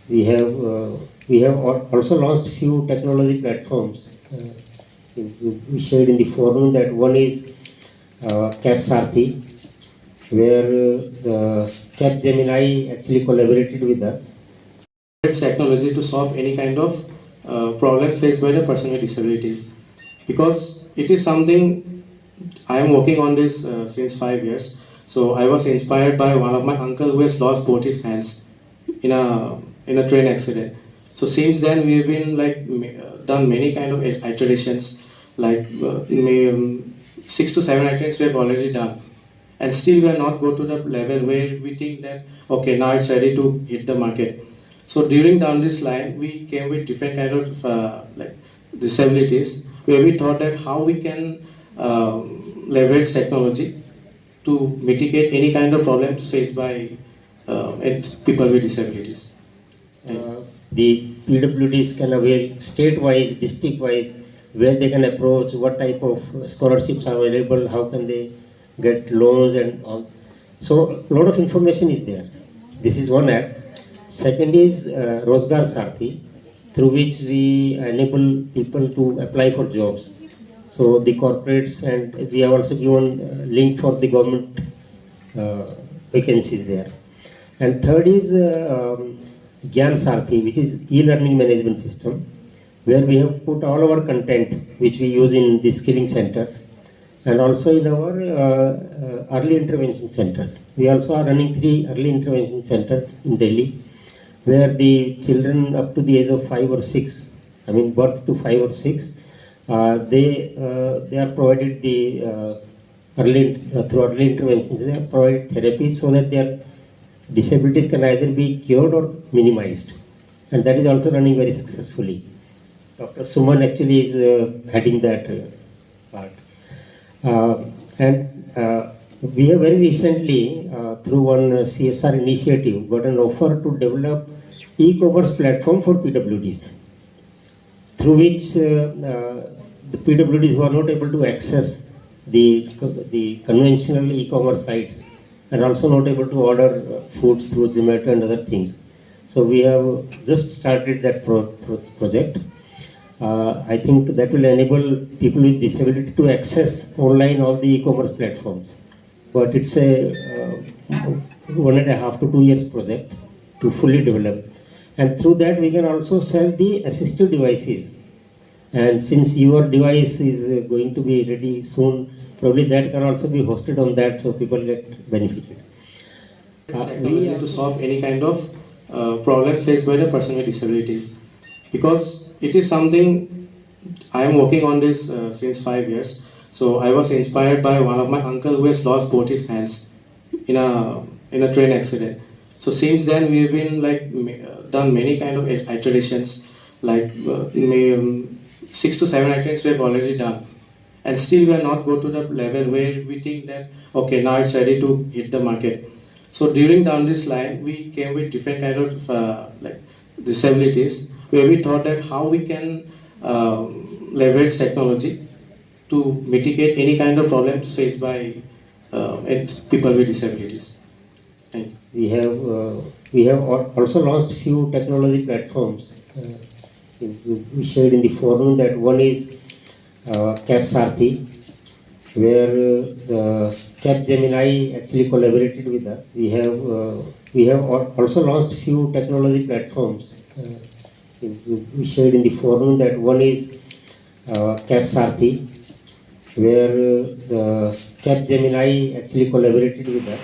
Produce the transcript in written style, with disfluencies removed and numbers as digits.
we have also launched few technology platforms. We shared in the forum that one is CapSarthi, where the Capgemini actually collaborated with us. It's technology to solve any kind of problem faced by the person with disabilities, because it is something I am working on this since 5 years. So I was inspired by one of my uncle who has lost both his hands in a train accident. So since then we have been done many kind of iterations, like 6 to 7 iterations we have already done, and still we are not go to the level where we think that okay, now it's ready to hit the market. So during down this line, we came with different kind of disabilities, where we thought that how we can leverage technology to mitigate any kind of problems faced by people with disabilities. The PWDs can avail state-wise, district-wise, where they can approach, what type of scholarships are available, how can they get loans and all. So a lot of information is there. This is one app. Second is Rozgar Sarthi, through which we enable people to apply for jobs. So the corporates, and we have also given link for the government vacancies there. And third is Gyan Sarthi, which is e-learning management system, where we have put all our content which we use in the skilling centers and also in our early intervention centers. We also are running 3 early intervention centers in Delhi, where the children up to the age of 5 or 6, I mean birth to 5 or 6, they are provided the through early interventions, they are provided therapy so that their disabilities can either be cured or minimized, and that is also running very successfully. Dr. Suman actually is heading that part. We have very recently, through one CSR initiative, got an offer to develop e-commerce platform for PWDs, through which the PWDs who are not able to access the conventional e-commerce sites and also not able to order foods through Zomato and other things. So we have just started that project. I think that will enable people with disability to access online all the e-commerce platforms. But it's a 1.5 to 2 years project to fully develop. And through that we can also sell the assistive devices. And since your device is going to be ready soon, probably that can also be hosted on that so people get benefited. Technology to solve any kind of problem faced by the person with disabilities, because it is something I am working on this since 5 years. So I was inspired by one of my uncle who has lost both his hands in a train accident. So since then we have been done many kind of iterations, like 6 to 7 iterations we have already done, and still we are not go to the level where we think that okay, now it's ready to hit the market. So during down this line, we came with different kind of disabilities, where we thought that how we can leverage technology to mitigate any kind of problems faced by people with disabilities. Thank you. We have also launched few technology platforms. We shared in the forum that one is CapSarthi, where the Capgemini actually collaborated with us. We have also launched few technology platforms. We shared in the forum that one is CapSarthi, where the Capgemini actually collaborated with us.